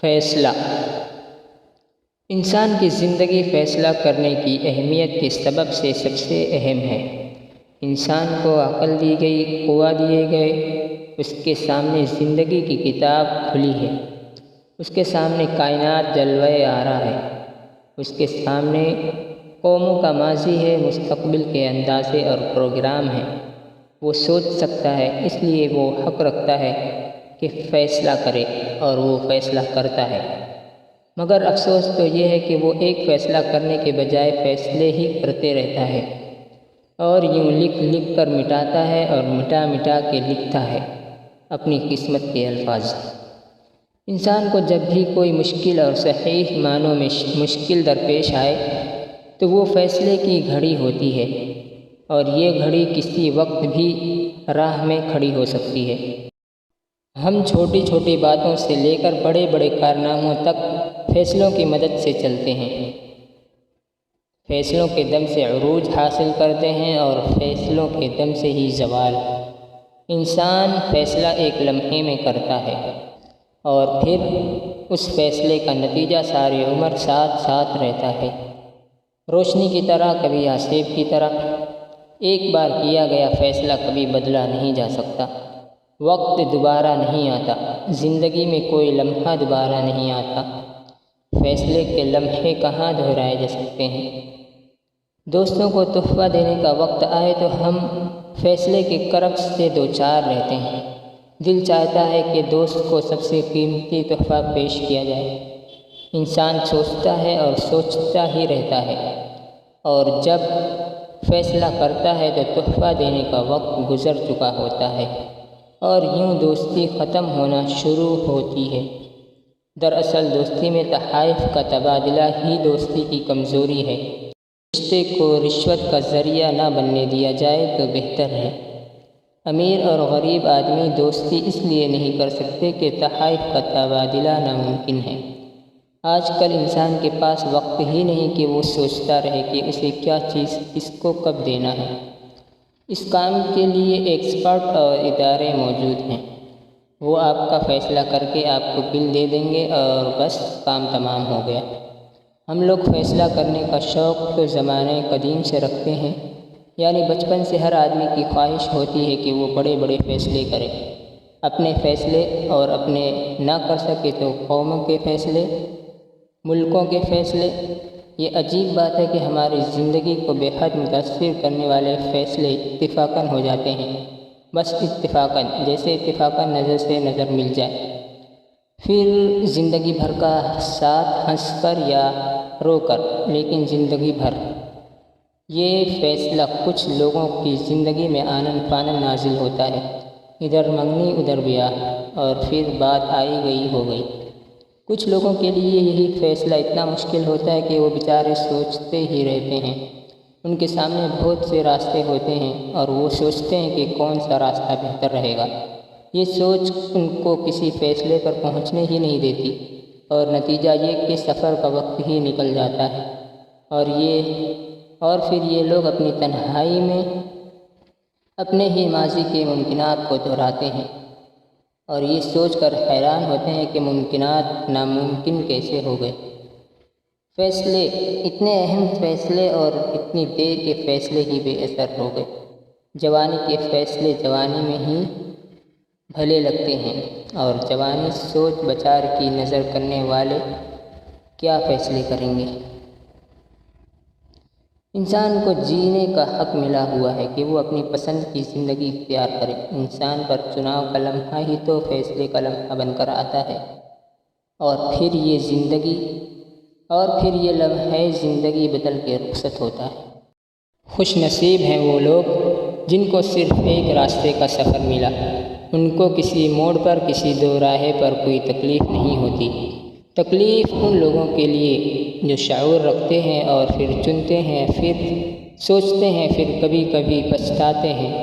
فیصلہ۔ انسان کی زندگی فیصلہ کرنے کی اہمیت کے سبب سے سب سے اہم ہے۔ انسان کو عقل دی گئی، قوت دیے گئے، اس کے سامنے زندگی کی کتاب کھلی ہے، اس کے سامنے کائنات جلوۂ آرا ہے، اس کے سامنے قوموں کا ماضی ہے، مستقبل کے اندازے اور پروگرام ہیں۔ وہ سوچ سکتا ہے، اس لیے وہ حق رکھتا ہے کہ فیصلہ کرے، اور وہ فیصلہ کرتا ہے۔ مگر افسوس تو یہ ہے کہ وہ ایک فیصلہ کرنے کے بجائے فیصلے ہی کرتے رہتا ہے، اور یوں لکھ لکھ کر مٹاتا ہے اور مٹا مٹا کے لکھتا ہے اپنی قسمت کے الفاظ۔ انسان کو جب بھی کوئی مشکل اور صحیح معنوں میں مشکل درپیش آئے تو وہ فیصلے کی گھڑی ہوتی ہے، اور یہ گھڑی کسی وقت بھی راہ میں کھڑی ہو سکتی ہے۔ ہم چھوٹی چھوٹی باتوں سے لے کر بڑے بڑے کارناموں تک فیصلوں کی مدد سے چلتے ہیں۔ فیصلوں کے دم سے عروج حاصل کرتے ہیں اور فیصلوں کے دم سے ہی زوال۔ انسان فیصلہ ایک لمحے میں کرتا ہے، اور پھر اس فیصلے کا نتیجہ ساری عمر ساتھ ساتھ رہتا ہے، روشنی کی طرح، کبھی آسیب کی طرح۔ ایک بار کیا گیا فیصلہ کبھی بدلا نہیں جا سکتا۔ وقت دوبارہ نہیں آتا، زندگی میں کوئی لمحہ دوبارہ نہیں آتا۔ فیصلے کے لمحے کہاں دہرائے جا سکتے ہیں؟ دوستوں کو تحفہ دینے کا وقت آئے تو ہم فیصلے کے کرب سے دوچار رہتے ہیں۔ دل چاہتا ہے کہ دوست کو سب سے قیمتی تحفہ پیش کیا جائے۔ انسان سوچتا ہے اور سوچتا ہی رہتا ہے، اور جب فیصلہ کرتا ہے تو تحفہ دینے کا وقت گزر چکا ہوتا ہے، اور یوں دوستی ختم ہونا شروع ہوتی ہے۔ دراصل دوستی میں تحائف کا تبادلہ ہی دوستی کی کمزوری ہے۔ رشتے کو رشوت کا ذریعہ نہ بننے دیا جائے تو بہتر ہے۔ امیر اور غریب آدمی دوستی اس لیے نہیں کر سکتے کہ تحائف کا تبادلہ ناممکن ہے۔ آج کل انسان کے پاس وقت ہی نہیں کہ وہ سوچتا رہے کہ اسے کیا چیز کس کو کب دینا ہے۔ اس کام کے لیے ایکسپرٹ اور ادارے موجود ہیں، وہ آپ کا فیصلہ کر کے آپ کو بل دے دیں گے اور بس کام تمام ہو گیا۔ ہم لوگ فیصلہ کرنے کا شوق تو زمانے قدیم سے رکھتے ہیں، یعنی بچپن سے ہر آدمی کی خواہش ہوتی ہے کہ وہ بڑے بڑے فیصلے کرے، اپنے فیصلے، اور اپنے نہ کر سکے تو قوموں کے فیصلے، ملکوں کے فیصلے۔ یہ عجیب بات ہے کہ ہماری زندگی کو بے حد متاثر کرنے والے فیصلے اتفاقاً ہو جاتے ہیں، بس اتفاقاً، جیسے اتفاقاً نظر سے نظر مل جائے۔ پھر زندگی بھر کا ساتھ، ہنس کر یا رو کر، لیکن زندگی بھر۔ یہ فیصلہ کچھ لوگوں کی زندگی میں آنن فانن نازل ہوتا ہے، ادھر منگنی ادھر بیاہ، اور پھر بات آئی گئی ہو گئی۔ کچھ لوگوں کے لیے یہی فیصلہ اتنا مشکل ہوتا ہے کہ وہ بیچارے سوچتے ہی رہتے ہیں۔ ان کے سامنے بہت سے راستے ہوتے ہیں، اور وہ سوچتے ہیں کہ کون سا راستہ بہتر رہے گا۔ یہ سوچ ان کو کسی فیصلے پر پہنچنے ہی نہیں دیتی، اور نتیجہ یہ کہ سفر کا وقت ہی نکل جاتا ہے، اور پھر یہ لوگ اپنی تنہائی میں اپنے ہی ماضی کے ممکنات کو دہراتے ہیں، اور یہ سوچ کر حیران ہوتے ہیں کہ ممکنات ناممکن کیسے ہو گئے۔ فیصلے، اتنے اہم فیصلے، اور اتنی دیر کے فیصلے ہی بے اثر ہو گئے۔ جوانی کے فیصلے جوانی میں ہی بھلے لگتے ہیں، اور جوانی سوچ بچار کی نظر کرنے والے کیا فیصلے کریں گے؟ انسان کو جینے کا حق ملا ہوا ہے کہ وہ اپنی پسند کی زندگی اختیار کرے۔ انسان پر چناؤ کا لمحہ ہی تو فیصلے کا لمحہ بن کر آتا ہے، اور پھر یہ لمحہ زندگی بدل کے رخصت ہوتا ہے۔ خوش نصیب ہیں وہ لوگ جن کو صرف ایک راستے کا سفر ملا۔ ان کو کسی موڑ پر، کسی دو راہے پر کوئی تکلیف نہیں ہوتی۔ تکلیف ان لوگوں کے لیے جو شعور رکھتے ہیں، اور پھر چنتے ہیں، پھر سوچتے ہیں، پھر کبھی کبھی پچھتاتے ہیں۔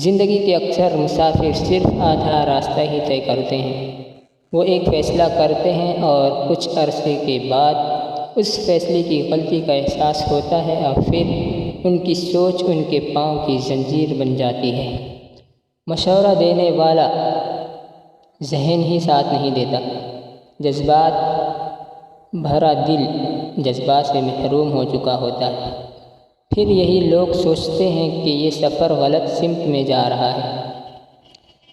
زندگی کے اکثر مسافر صرف آدھا راستہ ہی طے کرتے ہیں۔ وہ ایک فیصلہ کرتے ہیں، اور کچھ عرصے کے بعد اس فیصلے کی غلطی کا احساس ہوتا ہے، اور پھر ان کی سوچ ان کے پاؤں کی زنجیر بن جاتی ہے۔ مشورہ دینے والا ذہن ہی ساتھ نہیں دیتا۔ جذبات بھرا دل جذبات سے محروم ہو چکا ہوتا ہے۔ پھر یہی لوگ سوچتے ہیں کہ یہ سفر غلط سمت میں جا رہا ہے،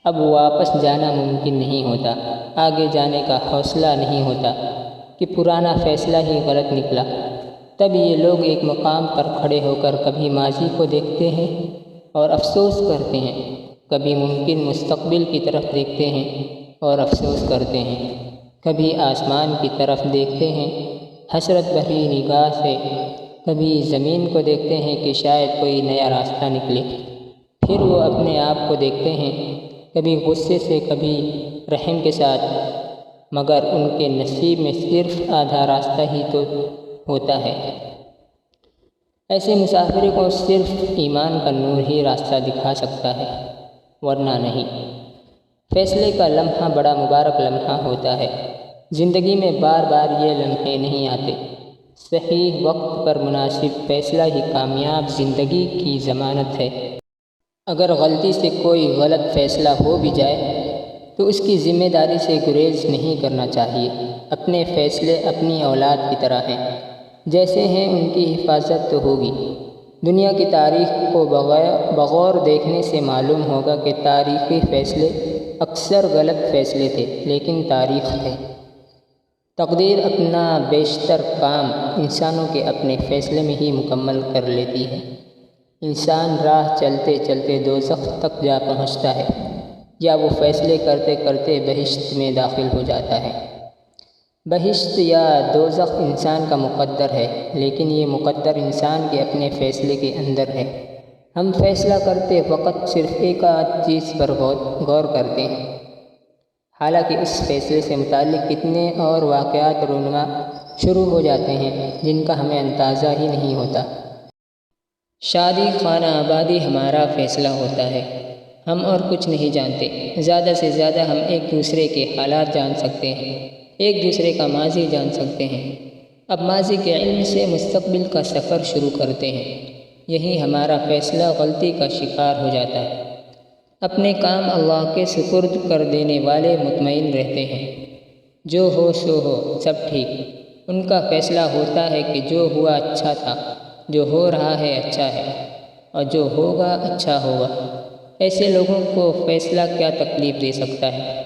اب واپس جانا ممکن نہیں ہوتا، آگے جانے کا حوصلہ نہیں ہوتا کہ پرانا فیصلہ ہی غلط نکلا۔ تب یہ لوگ ایک مقام پر کھڑے ہو کر کبھی ماضی کو دیکھتے ہیں اور افسوس کرتے ہیں، کبھی ممکن مستقبل کی طرف دیکھتے ہیں اور افسوس کرتے ہیں، کبھی آسمان کی طرف دیکھتے ہیں حسرت بھری نگاہ سے، کبھی زمین کو دیکھتے ہیں کہ شاید کوئی نیا راستہ نکلے۔ پھر وہ اپنے آپ کو دیکھتے ہیں، کبھی غصے سے، کبھی رحم کے ساتھ، مگر ان کے نصیب میں صرف آدھا راستہ ہی تو ہوتا ہے۔ ایسے مسافر کو صرف ایمان کا نور ہی راستہ دکھا سکتا ہے، ورنہ نہیں۔ فیصلے کا لمحہ بڑا مبارک لمحہ ہوتا ہے۔ زندگی میں بار بار یہ لمحے نہیں آتے۔ صحیح وقت پر مناسب فیصلہ ہی کامیاب زندگی کی ضمانت ہے۔ اگر غلطی سے کوئی غلط فیصلہ ہو بھی جائے تو اس کی ذمہ داری سے گریز نہیں کرنا چاہیے۔ اپنے فیصلے اپنی اولاد کی طرح ہیں، جیسے ہیں ان کی حفاظت تو ہوگی۔ دنیا کی تاریخ کو بغور دیکھنے سے معلوم ہوگا کہ تاریخی فیصلے اکثر غلط فیصلے تھے، لیکن تاریخ ہے۔ تقدیر اپنا بیشتر کام انسانوں کے اپنے فیصلے میں ہی مکمل کر لیتی ہے۔ انسان راہ چلتے چلتے دوزخ تک جا پہنچتا ہے، یا وہ فیصلے کرتے کرتے بہشت میں داخل ہو جاتا ہے۔ بہشت یا دوزخ انسان کا مقدر ہے، لیکن یہ مقدر انسان کے اپنے فیصلے کے اندر ہے۔ ہم فیصلہ کرتے وقت صرف ایک آدھ چیز پر غور کرتے ہیں، حالانکہ اس فیصلے سے متعلق کتنے اور واقعات رونما شروع ہو جاتے ہیں جن کا ہمیں اندازہ ہی نہیں ہوتا۔ شادی خانہ آبادی ہمارا فیصلہ ہوتا ہے۔ ہم اور کچھ نہیں جانتے۔ زیادہ سے زیادہ ہم ایک دوسرے کے حالات جان سکتے ہیں، ایک دوسرے کا ماضی جان سکتے ہیں۔ اب ماضی کے علم سے مستقبل کا سفر شروع کرتے ہیں۔ یہی ہمارا فیصلہ غلطی کا شکار ہو جاتا ہے۔ اپنے کام اللہ کے سپرد کر دینے والے مطمئن رہتے ہیں۔ جو ہو سو ہو، سب ٹھیک۔ ان کا فیصلہ ہوتا ہے کہ جو ہوا اچھا تھا، جو ہو رہا ہے اچھا ہے، اور جو ہوگا اچھا ہوگا۔ ایسے لوگوں کو فیصلہ کیا تکلیف دے سکتا ہے؟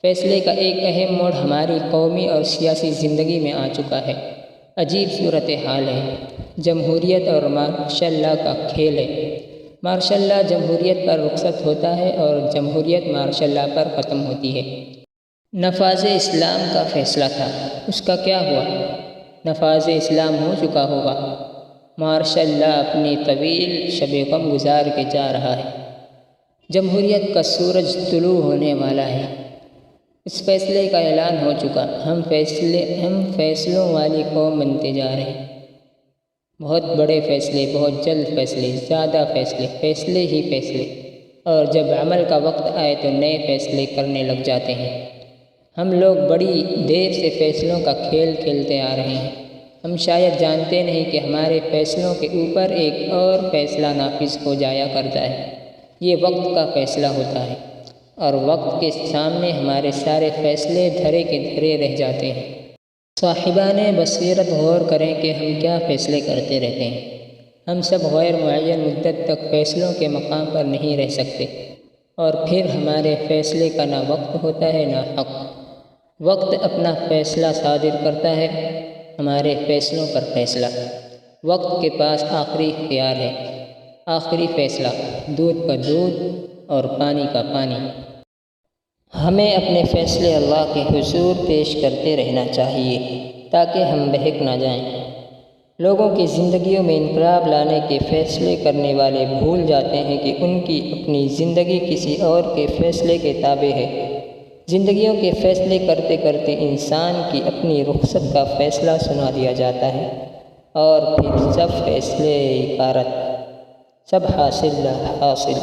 فیصلے کا ایک اہم موڑ ہماری قومی اور سیاسی زندگی میں آ چکا ہے۔ عجیب صورتحال ہے۔ جمہوریت اور مارشل لا کا کھیل ہے۔ مارشل لا جمہوریت پر رخصت ہوتا ہے اور جمہوریت مارشل لا پر ختم ہوتی ہے۔ نفاذ اسلام کا فیصلہ تھا، اس کا کیا ہوا؟ نفاذ اسلام ہو چکا ہوگا۔ مارشل لا اپنی طویل شب غم گزار کے جا رہا ہے۔ جمہوریت کا سورج طلوع ہونے والا ہے۔ اس فیصلے کا اعلان ہو چکا۔ ہم فیصلوں والی قوم بنتے جا رہے ہیں۔ بہت بڑے فیصلے، بہت جلد فیصلے، زیادہ فیصلے، فیصلے ہی فیصلے، اور جب عمل کا وقت آئے تو نئے فیصلے کرنے لگ جاتے ہیں۔ ہم لوگ بڑی دیر سے فیصلوں کا کھیل کھیلتے آ رہے ہیں۔ ہم شاید جانتے نہیں کہ ہمارے فیصلوں کے اوپر ایک اور فیصلہ نافذ ہو جایا کرتا ہے۔ یہ وقت کا فیصلہ ہوتا ہے، اور وقت کے سامنے ہمارے سارے فیصلے دھرے کے دھرے رہ جاتے ہیں۔ صاحبان بصیرت غور کریں کہ ہم کیا فیصلے کرتے رہتے ہیں۔ ہم سب غیر معین مدت تک فیصلوں کے مقام پر نہیں رہ سکتے، اور پھر ہمارے فیصلے کا نہ وقت ہوتا ہے نہ حق۔ وقت اپنا فیصلہ صادر کرتا ہے، ہمارے فیصلوں پر فیصلہ۔ وقت کے پاس آخری اختیار ہے، آخری فیصلہ، دودھ کا دودھ اور پانی کا پانی۔ ہمیں اپنے فیصلے اللہ کے حضور پیش کرتے رہنا چاہیے تاکہ ہم بہک نہ جائیں۔ لوگوں کی زندگیوں میں انقلاب لانے کے فیصلے کرنے والے بھول جاتے ہیں کہ ان کی اپنی زندگی کسی اور کے فیصلے کے تابع ہے۔ زندگیوں کے فیصلے کرتے کرتے انسان کی اپنی رخصت کا فیصلہ سنا دیا جاتا ہے، اور پھر سب فیصلے غارت، سب حاصل لا حاصل۔